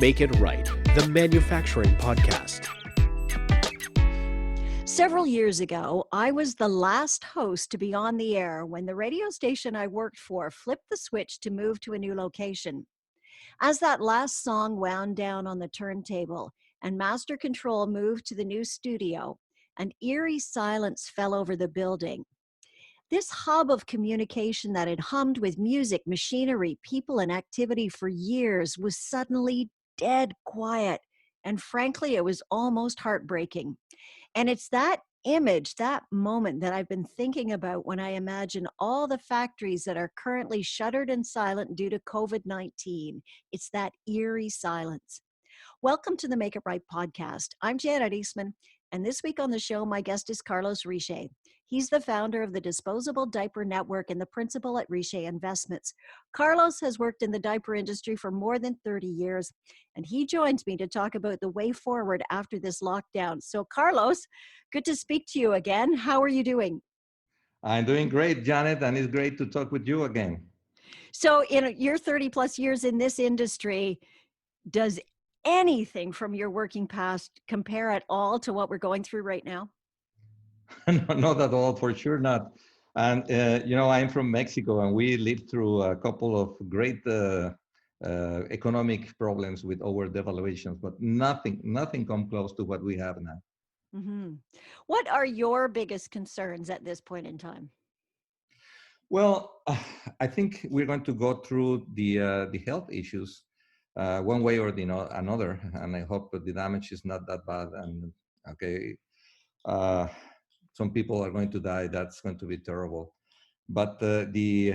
Make It Right, the manufacturing podcast. Several years ago, I was the last host to be on the air when the radio station I worked for flipped the switch to move to a new location. As that last song wound down on the turntable and Master Control moved to the new studio, an eerie silence fell over the building. This hub of communication that had hummed with music, machinery, people, and activity for years was suddenly dead quiet. And frankly, it was almost heartbreaking. And it's that image, that moment that I've been thinking about when I imagine all the factories that are currently shuttered and silent due to COVID-19. It's that eerie silence. Welcome to the Make It Right podcast. I'm Janet Eastman, and this week on the show, my guest is Carlos Riche. He's the founder of the Disposable Diaper Network and the principal at Riche Investments. Carlos has worked in the diaper industry for more than 30 years, and he joins me to talk about the way forward after this lockdown. So, Carlos, good to speak to you again. How are you doing? I'm doing great, Janet, and it's great to talk with you again. So, in your 30 plus years in this industry, does anything from your working past compare at all to what we're going through right now? No, not at all, for sure not. And, I'm from Mexico, and we lived through a couple of great economic problems with our devaluations, but nothing come close to what we have now. Mm-hmm. What are your biggest concerns at this point in time? Well, I think we're going to go through the health issues one way or another, and I hope that the damage is not that bad. And okay, some people are going to die. That's going to be terrible. But the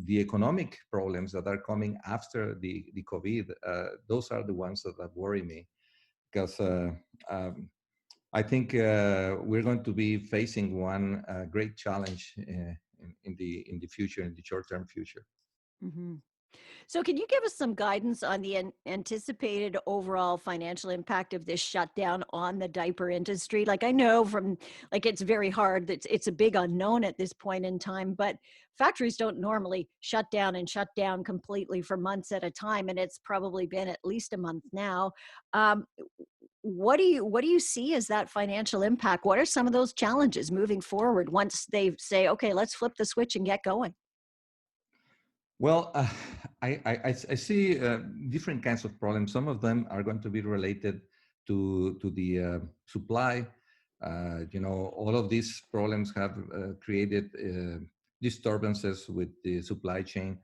economic problems that are coming after the COVID, those are the ones that worry me, because I think we're going to be facing one great challenge in the future, in the short-term future. Mm-hmm. So can you give us some guidance on the anticipated overall financial impact of this shutdown on the diaper industry? Like, I know from, like, it's very hard. It's a big unknown at this point in time, but factories don't normally shut down completely for months at a time. And it's probably been at least a month now. What do you see as that financial impact? What are some of those challenges moving forward once they say, okay, let's flip the switch and get going? Well, I see different kinds of problems. Some of them are going to be related to the supply. All of these problems have created disturbances with the supply chain.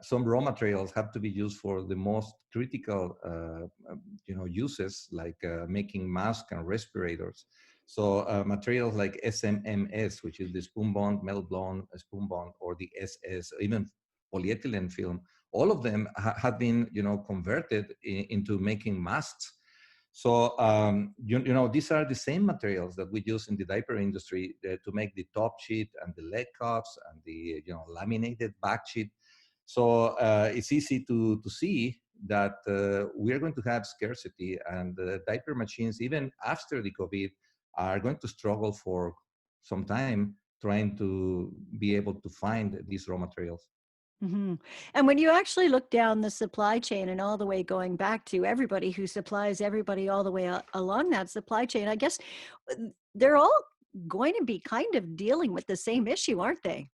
Some raw materials have to be used for the most critical, uses, like making masks and respirators. So materials like SMMS, which is the spoon bond, melt blown spoon bond, or the SS, even polyethylene film, all of them have been, converted into making masks. So, these are the same materials that we use in the diaper industry to make the top sheet and the leg cuffs and the, laminated back sheet. So it's easy to see that we're going to have scarcity, and diaper machines, even after the COVID, are going to struggle for some time trying to be able to find these raw materials. Mm-hmm. And when you actually look down the supply chain and all the way going back to everybody who supplies everybody all the way along that supply chain, I guess they're all going to be kind of dealing with the same issue, aren't they?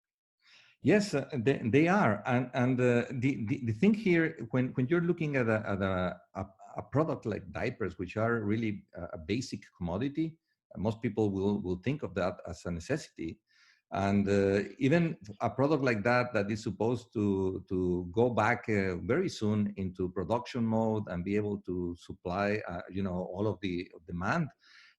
Yes, they are. And the thing here, when you're looking at a product like diapers, which are really a basic commodity, most people will think of that as a necessity. And even a product like that is supposed to go back very soon into production mode and be able to supply, all of the demand.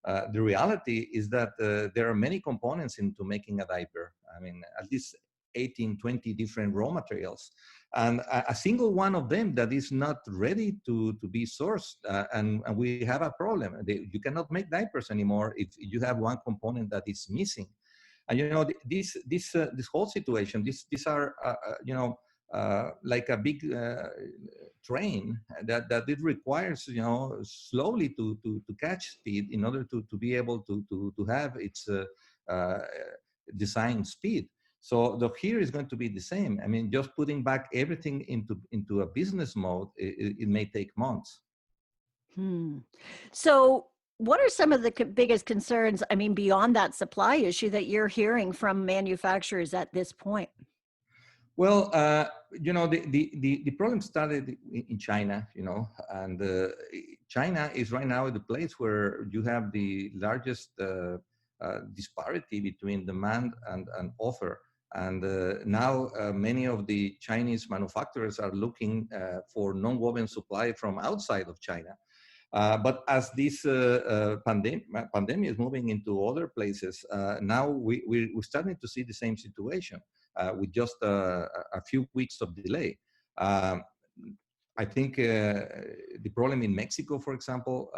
The reality is that there are many components into making a diaper. I mean, at least 18, 20 different raw materials. And a single one of them that is not ready to be sourced. And we have a problem. You cannot make diapers anymore if you have one component that is missing. And this whole situation, these are like a big train that it requires slowly to catch speed in order to be able to have its design speed. So here is going to be the same. I mean, just putting back everything into a business mode, it may take months. Hmm. So, what are some of the biggest concerns? I mean, beyond that supply issue that you're hearing from manufacturers at this point? Well, the problem started in China, and China is right now the place where you have the largest disparity between demand and offer. And now many of the Chinese manufacturers are looking for non-woven supply from outside of China. But as this pandemic is moving into other places, now we're starting to see the same situation with just a few weeks of delay. Um, I think the problem in Mexico, for example,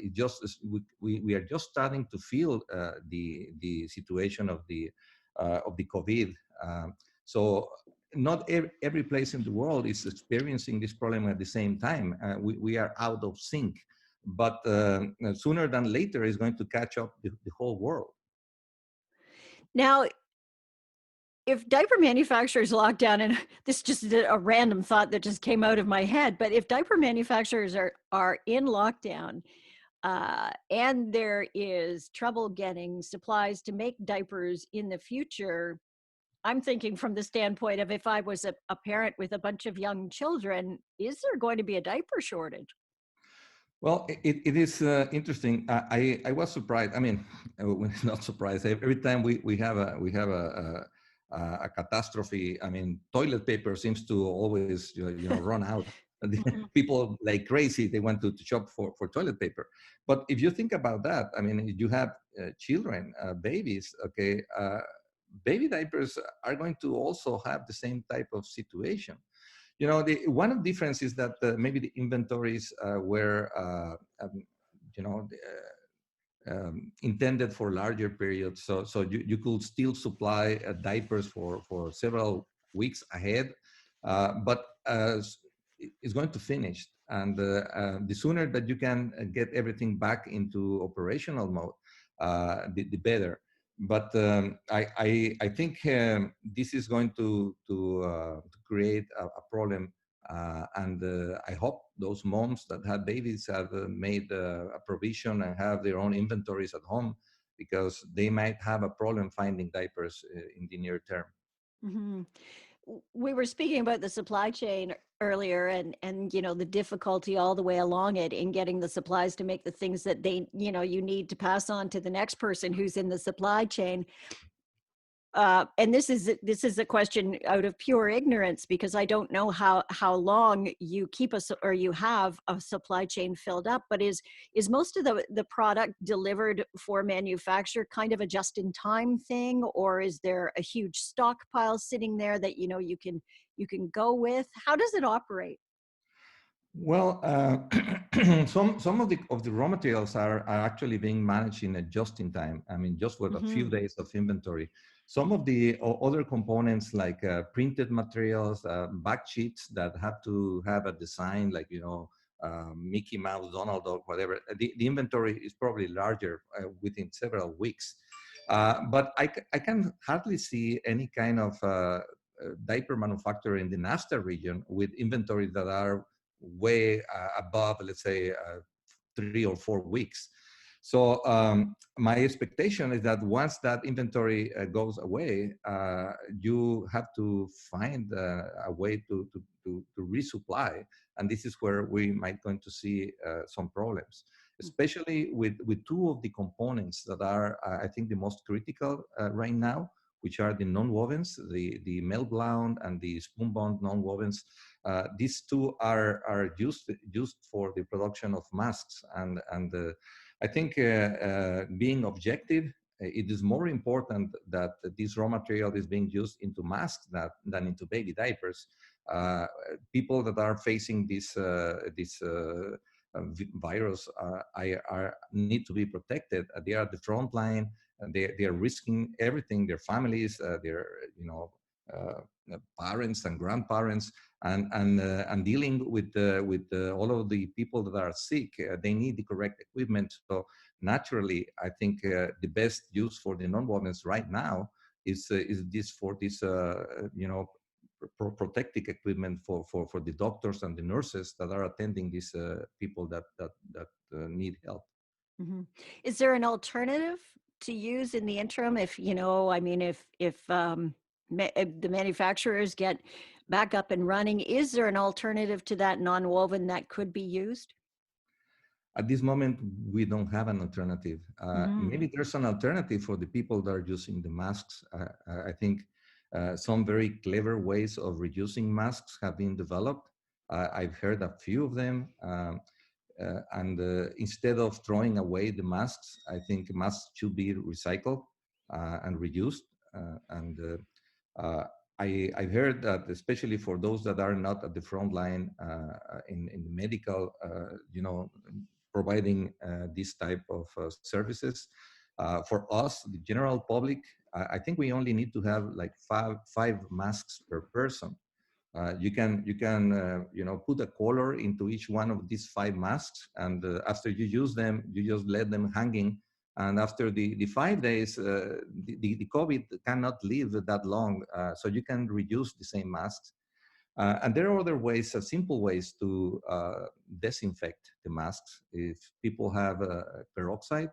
it just we are just starting to feel the situation of the COVID. So not every place in the world is experiencing this problem at the same time. We are out of sync, but sooner than later is going to catch up the whole world. Now, if diaper manufacturers lock down, and this just is a random thought that just came out of my head, but if diaper manufacturers are in lockdown, and there is trouble getting supplies to make diapers in the future, I'm thinking from the standpoint of if I was a parent with a bunch of young children, is there going to be a diaper shortage? Well, it is interesting. I was surprised. I mean, not surprised. Every time we have a catastrophe, I mean, toilet paper seems to always run out. Mhm. People like crazy. They want to shop for toilet paper. But if you think about that, I mean, you have children, babies. Okay, baby diapers are going to also have the same type of situation. The one difference is that maybe the inventories were intended for larger periods, so you could still supply diapers for several weeks ahead, but it's going to finish, and the sooner that you can get everything back into operational mode, the better. But I think this is going to create a problem, and I hope those moms that have babies have made a provision and have their own inventories at home, because they might have a problem finding diapers in the near term. Mhm. We were speaking about the supply chain earlier, and the difficulty all the way along it in getting the supplies to make the things that you need to pass on to the next person who's in the supply chain. And this is a question out of pure ignorance, because I don't know how long you keep or you have a supply chain filled up. But is most of the product delivered for manufacture kind of a just in time thing, or is there a huge stockpile sitting there that you can go with? How does it operate? Well, some of the raw materials are actually being managed in a just in time. I mean, just with a few Hmm. days of inventory. Some of the other components, like printed materials, back sheets that have to have a design, like Mickey Mouse, Donald Duck, whatever. The inventory is probably larger within several weeks. But I can hardly see any kind of diaper manufacturer in the NAFTA region with inventories that are way above, let's say, 3 or 4 weeks. So my expectation is that once that inventory goes away, you have to find a way to resupply, and this is where we might going to see some problems, especially with two of the components that are, I think, the most critical right now, which are the non-wovens, the melt-blown and the spoon-bound non-wovens. These two are used for the production of masks, and I think being objective, it is more important that this raw material is being used into masks than into baby diapers. Uh, People that are facing this virus need to be protected. They are the front line. They are risking everything: their families, their parents and grandparents, and dealing with all of the people that are sick. They need the correct equipment. So naturally, I think the best use for the non-wovens right now is this for this protective equipment for the doctors and the nurses that are attending these people that need help. Hmm. Is there an alternative to use in the interim? If I mean, if the manufacturers get back up and running, is there an alternative to that non-woven that could be used? At this moment, we don't have an alternative. Hmm. Maybe there's an alternative for the people that are using the masks. I think some very clever ways of reducing masks have been developed. I've heard a few of them. And instead of throwing away the masks, I think masks should be recycled and reused. And I've heard that, especially for those that are not at the front line in the medical, providing this type of services. For us, the general public, I think we only need to have like five masks per person. You can put a color into each one of these five masks, and after you use them, you just let them hanging. And after the 5 days, the COVID cannot live that long, so you can reuse the same masks. And there are other ways, simple ways to disinfect the masks. If people have peroxide,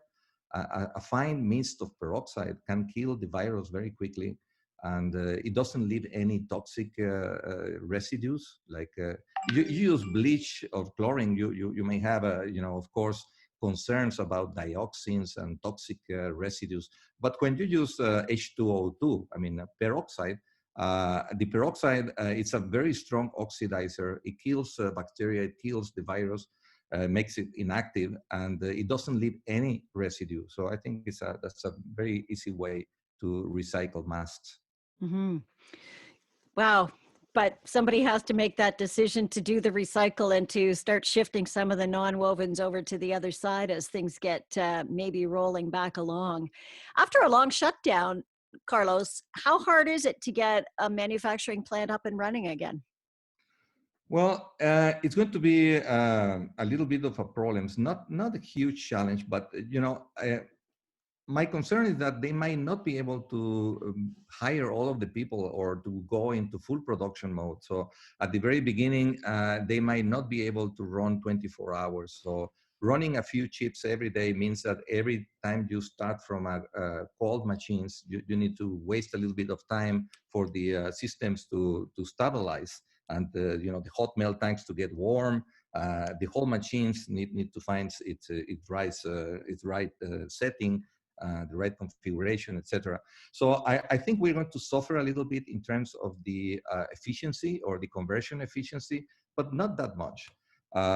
a fine mist of peroxide can kill the virus very quickly, and it doesn't leave any toxic residues. Like you use bleach or chlorine, you may have, of course, concerns about dioxins and toxic residues. But when you use H2O2, I mean peroxide, the peroxide, it's a very strong oxidizer. It kills bacteria, it kills the virus, makes it inactive, and it doesn't leave any residue. So I think that's a very easy way to recycle masks. Hmm. Wow. But somebody has to make that decision to do the recycle and to start shifting some of the non-wovens over to the other side as things get maybe rolling back along. After a long shutdown, Carlos, how hard is it to get a manufacturing plant up and running again? Well, it's going to be a little bit of a problem. It's not a huge challenge, but my concern is that they might not be able to hire all of the people or to go into full production mode. So at the very beginning, they might not be able to run 24 hours. So running a few chips every day means that every time you start from a cold machines, you need to waste a little bit of time for the systems to stabilize, and the hot melt tanks to get warm. The whole machines need to find its right setting, the right configuration, etc. So I think we're going to suffer a little bit in terms of the efficiency or the conversion efficiency, but not that much.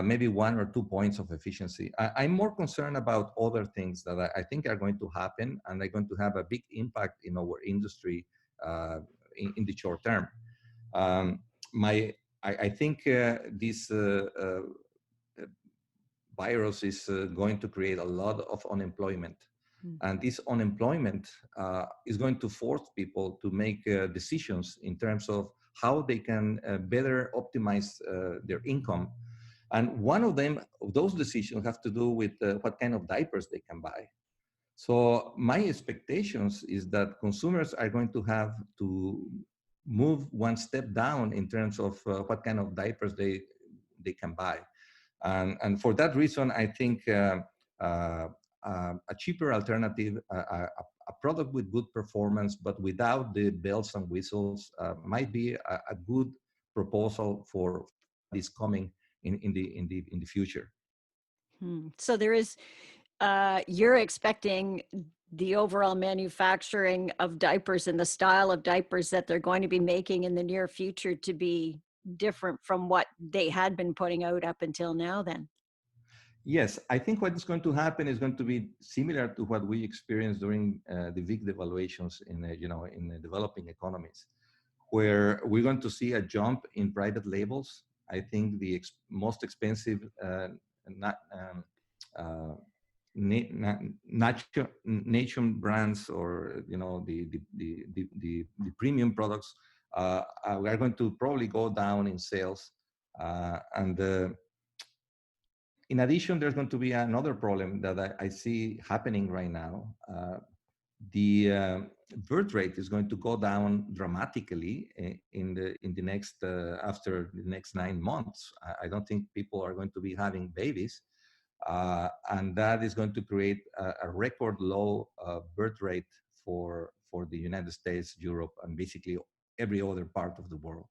Maybe 1 or 2 points of efficiency. I'm more concerned about other things that I think are going to happen, and are going to have a big impact in our industry in the short term. I think this virus is going to create a lot of unemployment. And this unemployment is going to force people to make decisions in terms of how they can better optimize their income. And one of those decisions have to do with what kind of diapers they can buy. So my expectations is that consumers are going to have to move one step down in terms of what kind of diapers they can buy. And for that reason, I think a cheaper alternative, a product with good performance, but without the bells and whistles, might be a good proposal for what is coming in the future. So there is, you're expecting the overall manufacturing of diapers and the style of diapers that they're going to be making in the near future to be different from what they had been putting out up until now then? Yes, I think what is going to happen is going to be similar to what we experienced during the big devaluations in developing economies, where we're going to see a jump in private labels. I think the most expensive uh, nation brands, or the premium products are going to probably go down in sales, and in addition, there's going to be another problem that I see happening right now. the birth rate is going to go down dramatically in the next after the next 9 months. I don't think people are going to be having babies, and that is going to create a record low birth rate for the United States, Europe, and basically every other part of the world.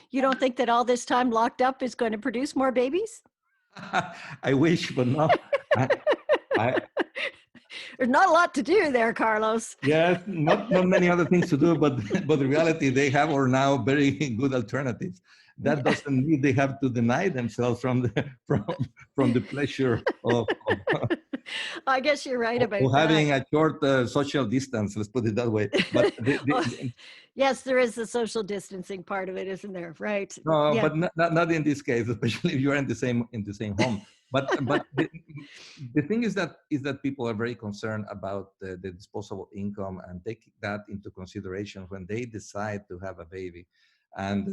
You don't think that all this time locked up is going to produce more babies? I wish, but no. I, There's not a lot to do there, Carlos. Yes, not many other things to do, but but the reality they have are now very good alternatives. That doesn't mean they have to deny themselves from the from the pleasure of I guess you're right about of that. having a short social distance. Let's put it that way. But yes, there is the social distancing part of it, isn't there? Right? no, Yeah. but not in this case, especially if you're in the same home. But the thing is that people are very concerned about the disposable income and take that into consideration when they decide to have a baby. And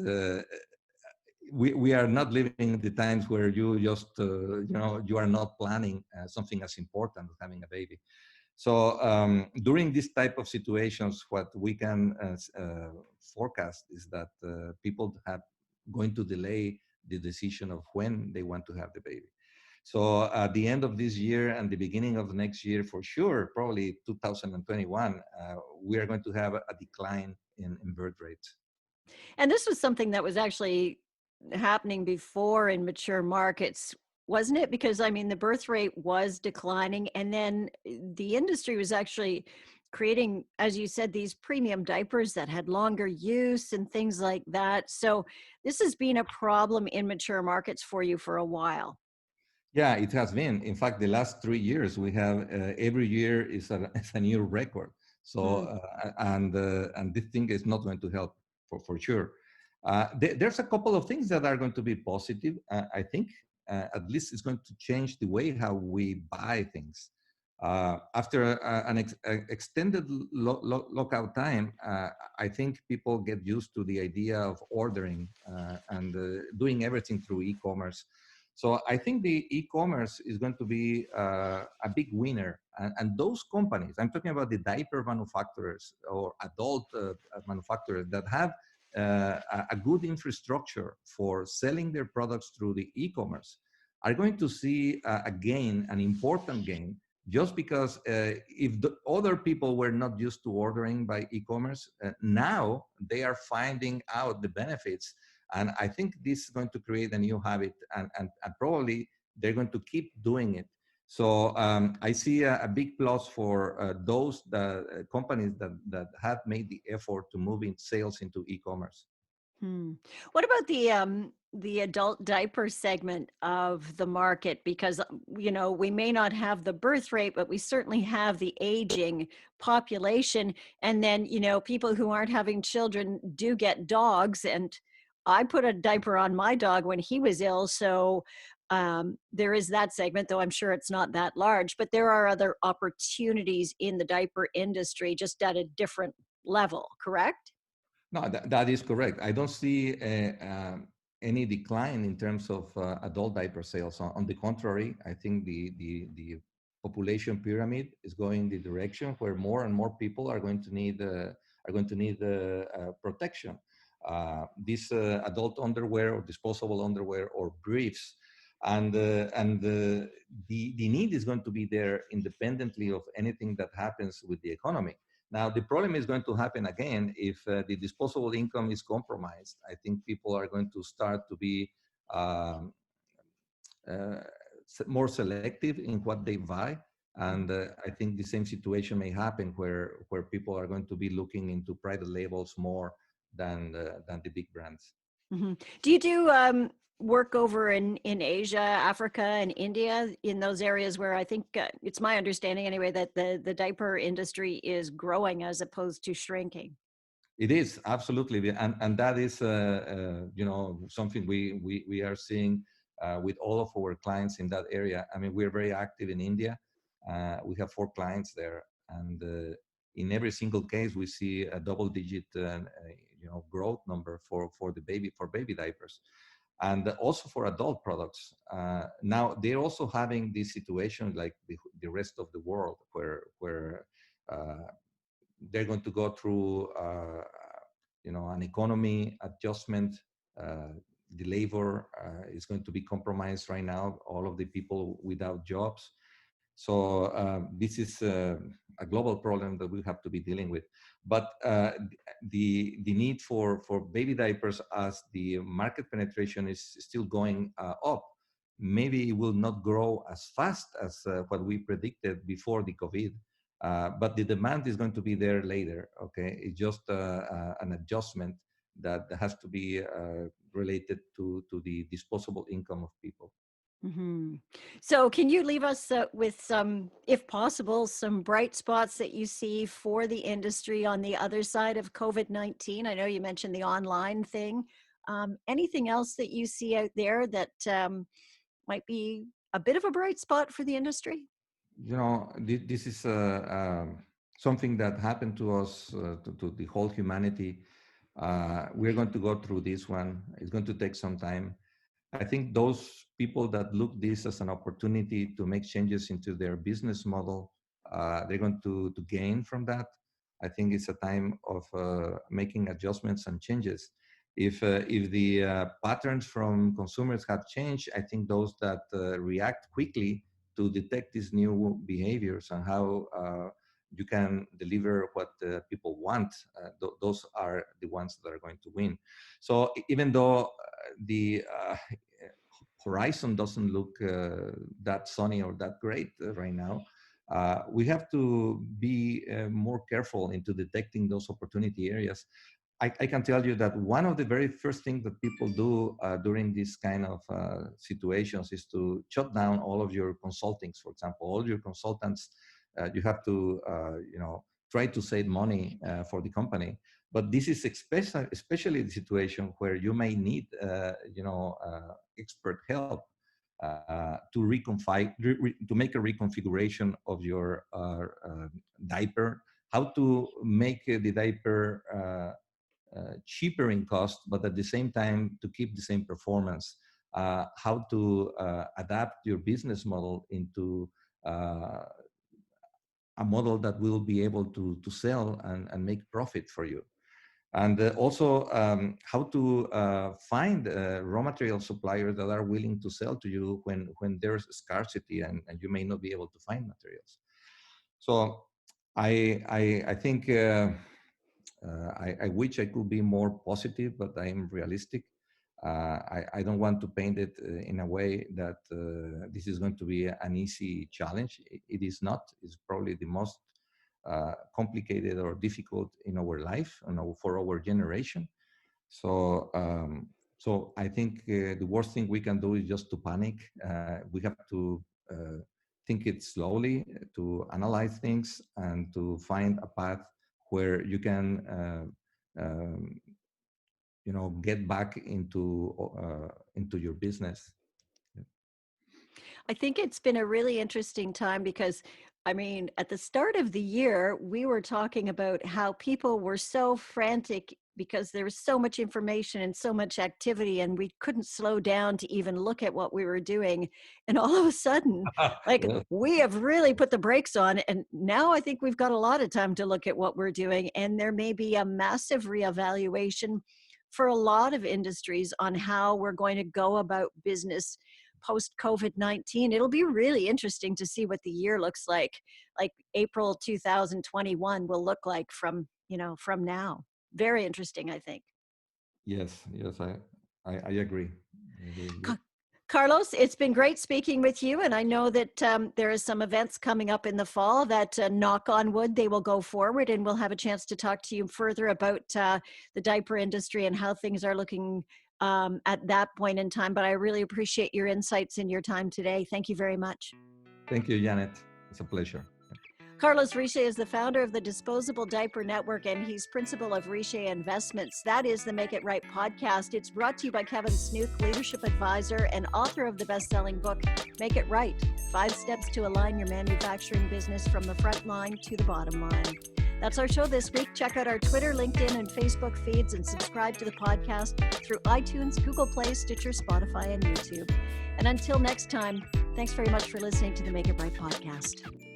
we are not living in the times where you just you are not planning something as important as having a baby. So during this type of situations, what we can forecast is that people have going to delay the decision of when they want to have the baby. So at the end of this year and the beginning of the next year, for sure, probably 2021, we are going to have a decline in birth rates. And this was something that was actually happening before in mature markets, wasn't it? Because I mean, the birth rate was declining, and then the industry was actually creating, as you said, these premium diapers that had longer use and things like that. So this has been a problem in mature markets for you for a while. Yeah, it has been. In fact, the last 3 years, we have every year is is a new record. So, and this thing is not going to help for sure. There's a couple of things that are going to be positive. I think at least it's going to change the way how we buy things. After an extended lockout time, I think people get used to the idea of ordering and doing everything through e-commerce. So I think the e-commerce is going to be a big winner. And those companies, I'm talking about the diaper manufacturers or adult manufacturers that have a good infrastructure for selling their products through the e-commerce, are going to see a gain, an important gain, just because if the other people were not used to ordering by e-commerce, now they are finding out the benefits. And I think this is going to create a new habit, and probably they're going to keep doing it. So I see a big plus for those companies that have made the effort to move in sales into e-commerce. What about the adult diaper segment of the market? Because you know, we may not have the birth rate, but we certainly have the aging population, and then you know, people who aren't having children do get dogs, and I put a diaper on my dog when he was ill, so there is that segment, though I'm sure it's not that large. But there are other opportunities in the diaper industry, just at a different level. Correct? No, that is correct. I don't see any decline in terms of adult diaper sales. On the contrary, I think the population pyramid is going the direction where more and more people are going to need protection. This adult underwear or disposable underwear or briefs, the need is going to be there independently of anything that happens with the economy. Now, the problem is going to happen again if the disposable income is compromised. I think people are going to start to be um, uh, more selective in what they buy. And I think the same situation may happen where people are going to be looking into private labels more than the big brands. Do you do work over in Asia, Africa, and India, in those areas where I think it's my understanding anyway that the diaper industry is growing as opposed to shrinking? It is absolutely, and that is something we are seeing with all of our clients in that area. I mean, we're very active in India. We have 4 clients there, and in every single case, we see a double-digit growth number for baby diapers, and also for adult products. Now they're also having this situation like the rest of the world, where they're going to go through, an economy adjustment. The labor is going to be compromised right now. All of the people without jobs. So this is a global problem that we have to be dealing with. But the need for baby diapers, as the market penetration is still going up, maybe it will not grow as fast as what we predicted before the COVID. But the demand is going to be there later. Okay, it's just an adjustment that has to be related to the disposable income of people. Hmm. So, can you leave us with some, if possible, some bright spots that you see for the industry on the other side of COVID-19? I know you mentioned the online thing. Anything else that you see out there that might be a bit of a bright spot for the industry? This is something that happened to us, to the whole humanity. We're going to go through this one. It's going to take some time. I think those people that look this as an opportunity to make changes into their business model, they're going to gain from that. I think it's a time of making adjustments and changes. If the patterns from consumers have changed, I think those that react quickly to detect these new behaviors and how you can deliver what people want, those are the ones that are going to win. So even though the horizon doesn't look that sunny or that great right now, we have to be more careful into detecting those opportunity areas. I can tell you that one of the very first things that people do during these kind of situations is to shut down all of your consultings. For example, all your consultants, you have to, try to save money for the company. But this is especially the situation where you may need, expert help to to make a reconfiguration of your diaper, how to make the diaper cheaper in cost, but at the same time to keep the same performance, how to adapt your business model into a model that will be able to sell and make profit for you. And also how to find raw material suppliers that are willing to sell to you when there's scarcity and you may not be able to find materials. So I think I wish I could be more positive, but I am realistic. I don't want to paint it in a way that this is going to be an easy challenge. It is not. It's probably the most complicated or difficult in our life, for our generation. So, so I think the worst thing we can do is just to panic. We have to think it slowly, to analyze things, and to find a path where you can, get back into your business. I think it's been a really interesting time because, I mean, at the start of the year, we were talking about how people were so frantic because there was so much information and so much activity, and we couldn't slow down to even look at what we were doing. And all of a sudden, like, Yeah. we have really put the brakes on. And now I think we've got a lot of time to look at what we're doing. And there may be a massive reevaluation for a lot of industries on how we're going to go about business post COVID-19. It'll be really interesting to see what the year looks like April 2021 will look like from now. Very interesting, I think. Yes, I agree. I agree. Ca- Carlos, it's been great speaking with you. And I know that there is some events coming up in the fall that, knock on wood, they will go forward, and we'll have a chance to talk to you further about the diaper industry and how things are looking at that point in time. But I really appreciate your insights and your time today. Thank you very much. Thank you, Janet. It's a pleasure. Carlos Riche is the founder of the Disposable Diaper Network, and he's principal of Riche Investments. That is the Make It Right podcast. It's brought to you by Kevin Snook, leadership advisor and author of the best-selling book, Make It Right, 5 Steps to Align Your Manufacturing Business from the Front Line to the Bottom Line. That's our show this week. Check out our Twitter, LinkedIn, and Facebook feeds, and subscribe to the podcast through iTunes, Google Play, Stitcher, Spotify, and YouTube. And until next time, thanks very much for listening to the Make It Right podcast.